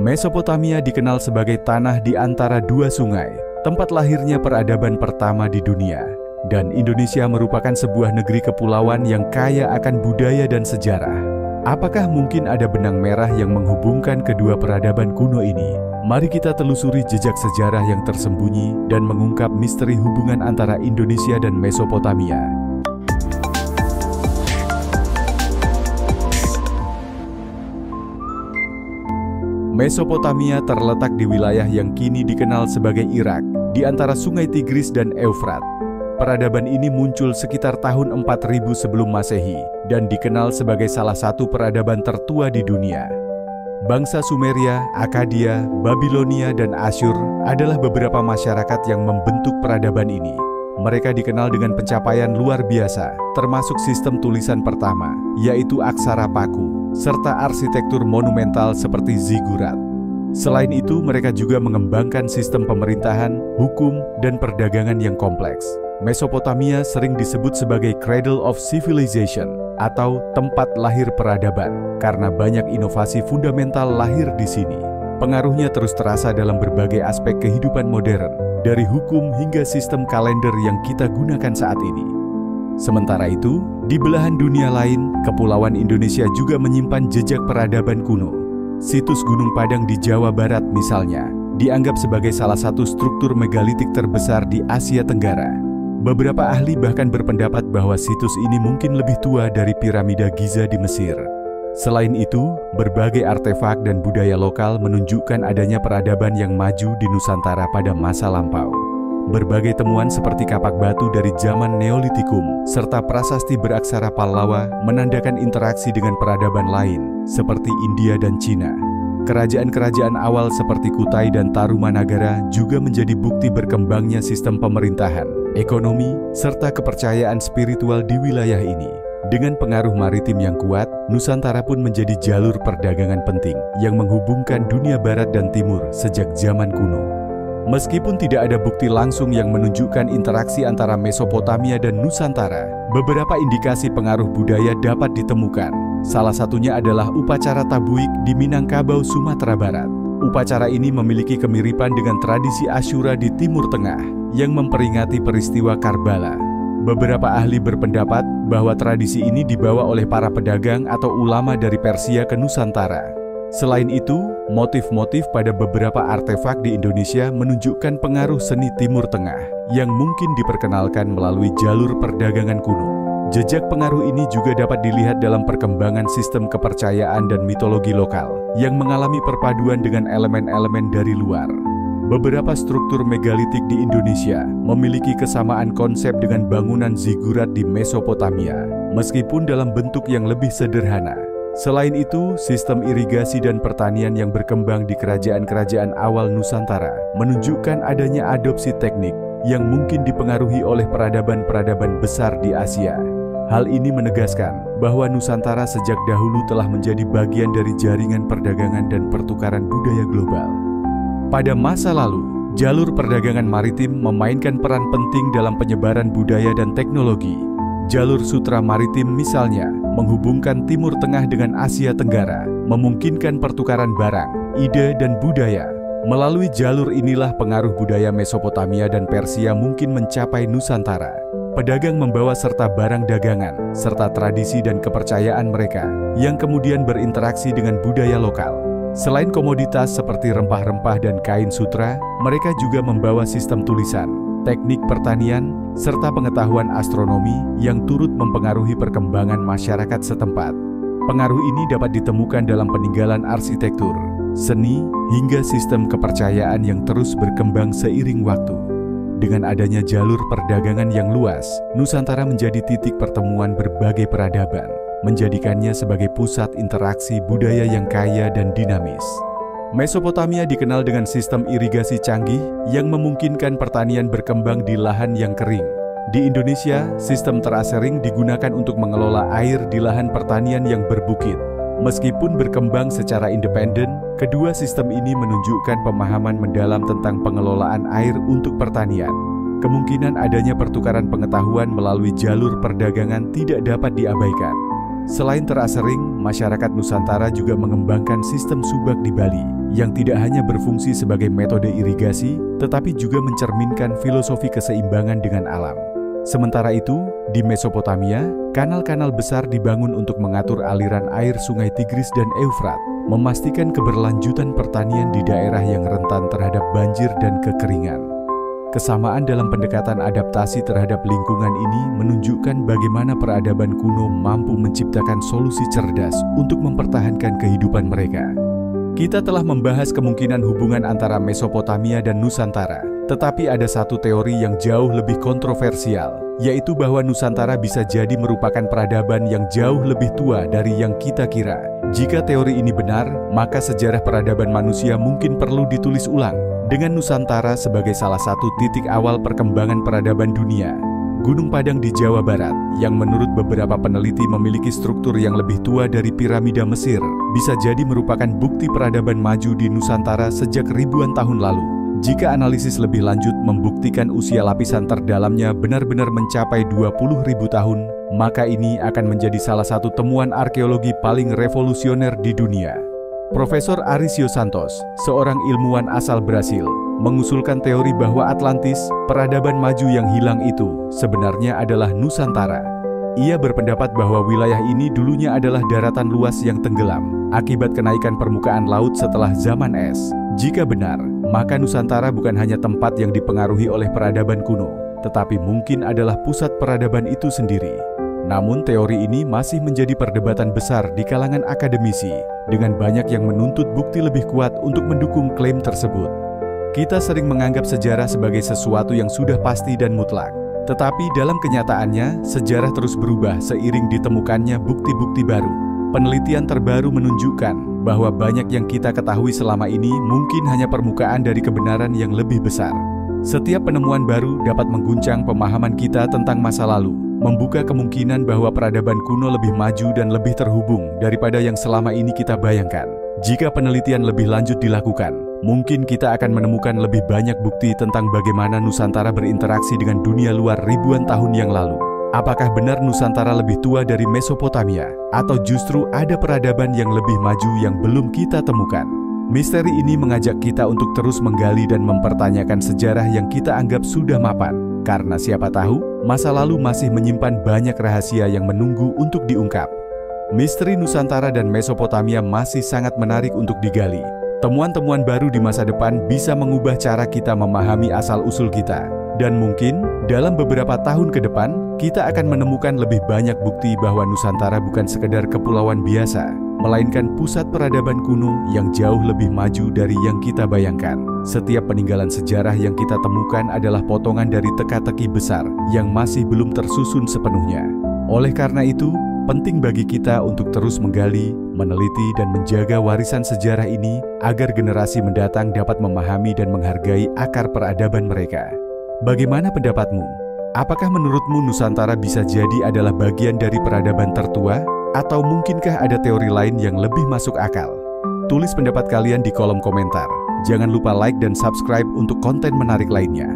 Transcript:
Mesopotamia dikenal sebagai tanah di antara dua sungai, tempat lahirnya peradaban pertama di dunia. Dan Indonesia merupakan sebuah negeri kepulauan yang kaya akan budaya dan sejarah. Apakah mungkin ada benang merah yang menghubungkan kedua peradaban kuno ini? Mari kita telusuri jejak sejarah yang tersembunyi dan mengungkap misteri hubungan antara Indonesia dan Mesopotamia. Mesopotamia terletak di wilayah yang kini dikenal sebagai Irak, di antara sungai Tigris dan Eufrat. Peradaban ini muncul sekitar tahun 4000 sebelum Masehi dan dikenal sebagai salah satu peradaban tertua di dunia. Bangsa Sumeria, Akkadia, Babilonia, dan Asyur adalah beberapa masyarakat yang membentuk peradaban ini. Mereka dikenal dengan pencapaian luar biasa, termasuk sistem tulisan pertama, yaitu aksara paku, serta arsitektur monumental seperti zigurat. Selain itu, mereka juga mengembangkan sistem pemerintahan, hukum, dan perdagangan yang kompleks. Mesopotamia sering disebut sebagai Cradle of Civilization atau tempat lahir peradaban karena banyak inovasi fundamental lahir di sini. Pengaruhnya terus terasa dalam berbagai aspek kehidupan modern, dari hukum hingga sistem kalender yang kita gunakan saat ini. Sementara itu, di belahan dunia lain, Kepulauan Indonesia juga menyimpan jejak peradaban kuno. Situs Gunung Padang di Jawa Barat misalnya, dianggap sebagai salah satu struktur megalitik terbesar di Asia Tenggara. Beberapa ahli bahkan berpendapat bahwa situs ini mungkin lebih tua dari piramida Giza di Mesir. Selain itu, berbagai artefak dan budaya lokal menunjukkan adanya peradaban yang maju di Nusantara pada masa lampau. Berbagai temuan seperti kapak batu dari zaman Neolitikum serta prasasti beraksara Pallawa menandakan interaksi dengan peradaban lain seperti India dan Cina. Kerajaan-kerajaan awal seperti Kutai dan Tarumanagara juga menjadi bukti berkembangnya sistem pemerintahan, ekonomi, serta kepercayaan spiritual di wilayah ini. Dengan pengaruh maritim yang kuat, Nusantara pun menjadi jalur perdagangan penting yang menghubungkan dunia barat dan timur sejak zaman kuno. Meskipun tidak ada bukti langsung yang menunjukkan interaksi antara Mesopotamia dan Nusantara, beberapa indikasi pengaruh budaya dapat ditemukan. Salah satunya adalah upacara tabuik di Minangkabau, Sumatera Barat. Upacara ini memiliki kemiripan dengan tradisi Asyura di Timur Tengah yang memperingati peristiwa Karbala. Beberapa ahli berpendapat bahwa tradisi ini dibawa oleh para pedagang atau ulama dari Persia ke Nusantara. Selain itu, motif-motif pada beberapa artefak di Indonesia menunjukkan pengaruh seni Timur Tengah yang mungkin diperkenalkan melalui jalur perdagangan kuno. Jejak pengaruh ini juga dapat dilihat dalam perkembangan sistem kepercayaan dan mitologi lokal yang mengalami perpaduan dengan elemen-elemen dari luar. Beberapa struktur megalitik di Indonesia memiliki kesamaan konsep dengan bangunan zigurat di Mesopotamia, meskipun dalam bentuk yang lebih sederhana. Selain itu, sistem irigasi dan pertanian yang berkembang di kerajaan-kerajaan awal Nusantara menunjukkan adanya adopsi teknik yang mungkin dipengaruhi oleh peradaban-peradaban besar di Asia. Hal ini menegaskan bahwa Nusantara sejak dahulu telah menjadi bagian dari jaringan perdagangan dan pertukaran budaya global. Pada masa lalu, jalur perdagangan maritim memainkan peran penting dalam penyebaran budaya dan teknologi. Jalur sutra maritim misalnya menghubungkan Timur Tengah dengan Asia Tenggara, memungkinkan pertukaran barang, ide, dan budaya. Melalui jalur inilah pengaruh budaya Mesopotamia dan Persia mungkin mencapai Nusantara. Pedagang membawa serta barang dagangan, serta tradisi dan kepercayaan mereka, yang kemudian berinteraksi dengan budaya lokal. Selain komoditas seperti rempah-rempah dan kain sutra, mereka juga membawa sistem tulisan, teknik pertanian, serta pengetahuan astronomi yang turut mempengaruhi perkembangan masyarakat setempat. Pengaruh ini dapat ditemukan dalam peninggalan arsitektur, seni, hingga sistem kepercayaan yang terus berkembang seiring waktu. Dengan adanya jalur perdagangan yang luas, Nusantara menjadi titik pertemuan berbagai peradaban, menjadikannya sebagai pusat interaksi budaya yang kaya dan dinamis. Mesopotamia dikenal dengan sistem irigasi canggih yang memungkinkan pertanian berkembang di lahan yang kering. Di Indonesia, sistem terasering digunakan untuk mengelola air di lahan pertanian yang berbukit. Meskipun berkembang secara independen, kedua sistem ini menunjukkan pemahaman mendalam tentang pengelolaan air untuk pertanian. Kemungkinan adanya pertukaran pengetahuan melalui jalur perdagangan tidak dapat diabaikan. Selain terasering, masyarakat Nusantara juga mengembangkan sistem subak di Bali yang tidak hanya berfungsi sebagai metode irigasi, tetapi juga mencerminkan filosofi keseimbangan dengan alam. Sementara itu, di Mesopotamia, kanal-kanal besar dibangun untuk mengatur aliran air sungai Tigris dan Eufrat, memastikan keberlanjutan pertanian di daerah yang rentan terhadap banjir dan kekeringan. Kesamaan dalam pendekatan adaptasi terhadap lingkungan ini menunjukkan bagaimana peradaban kuno mampu menciptakan solusi cerdas untuk mempertahankan kehidupan mereka. Kita telah membahas kemungkinan hubungan antara Mesopotamia dan Nusantara, tetapi ada satu teori yang jauh lebih kontroversial, yaitu bahwa Nusantara bisa jadi merupakan peradaban yang jauh lebih tua dari yang kita kira. Jika teori ini benar, maka sejarah peradaban manusia mungkin perlu ditulis ulang, dengan Nusantara sebagai salah satu titik awal perkembangan peradaban dunia. Gunung Padang di Jawa Barat, yang menurut beberapa peneliti memiliki struktur yang lebih tua dari piramida Mesir, bisa jadi merupakan bukti peradaban maju di Nusantara sejak ribuan tahun lalu. Jika analisis lebih lanjut membuktikan usia lapisan terdalamnya benar-benar mencapai 20.000 tahun, maka ini akan menjadi salah satu temuan arkeologi paling revolusioner di dunia. Profesor Arisio Santos, seorang ilmuwan asal Brasil, mengusulkan teori bahwa Atlantis, peradaban maju yang hilang itu, sebenarnya adalah Nusantara. Ia berpendapat bahwa wilayah ini dulunya adalah daratan luas yang tenggelam, akibat kenaikan permukaan laut setelah zaman es. Jika benar, maka Nusantara bukan hanya tempat yang dipengaruhi oleh peradaban kuno, tetapi mungkin adalah pusat peradaban itu sendiri. Namun teori ini masih menjadi perdebatan besar di kalangan akademisi, dengan banyak yang menuntut bukti lebih kuat untuk mendukung klaim tersebut. Kita sering menganggap sejarah sebagai sesuatu yang sudah pasti dan mutlak. Tetapi dalam kenyataannya, sejarah terus berubah seiring ditemukannya bukti-bukti baru. Penelitian terbaru menunjukkan bahwa banyak yang kita ketahui selama ini mungkin hanya permukaan dari kebenaran yang lebih besar. Setiap penemuan baru dapat mengguncang pemahaman kita tentang masa lalu, membuka kemungkinan bahwa peradaban kuno lebih maju dan lebih terhubung daripada yang selama ini kita bayangkan. Jika penelitian lebih lanjut dilakukan, mungkin kita akan menemukan lebih banyak bukti tentang bagaimana Nusantara berinteraksi dengan dunia luar ribuan tahun yang lalu. Apakah benar Nusantara lebih tua dari Mesopotamia, atau justru ada peradaban yang lebih maju yang belum kita temukan? Misteri ini mengajak kita untuk terus menggali dan mempertanyakan sejarah yang kita anggap sudah mapan, karena siapa tahu, masa lalu masih menyimpan banyak rahasia yang menunggu untuk diungkap. Misteri Nusantara dan Mesopotamia masih sangat menarik untuk digali. Temuan-temuan baru di masa depan bisa mengubah cara kita memahami asal-usul kita. Dan mungkin, dalam beberapa tahun ke depan, kita akan menemukan lebih banyak bukti bahwa Nusantara bukan sekedar kepulauan biasa, melainkan pusat peradaban kuno yang jauh lebih maju dari yang kita bayangkan. Setiap peninggalan sejarah yang kita temukan adalah potongan dari teka-teki besar yang masih belum tersusun sepenuhnya. Oleh karena itu, penting bagi kita untuk terus menggali, meneliti, dan menjaga warisan sejarah ini agar generasi mendatang dapat memahami dan menghargai akar peradaban mereka. Bagaimana pendapatmu? Apakah menurutmu Nusantara bisa jadi adalah bagian dari peradaban tertua? Atau mungkinkah ada teori lain yang lebih masuk akal? Tulis pendapat kalian di kolom komentar. Jangan lupa like dan subscribe untuk konten menarik lainnya.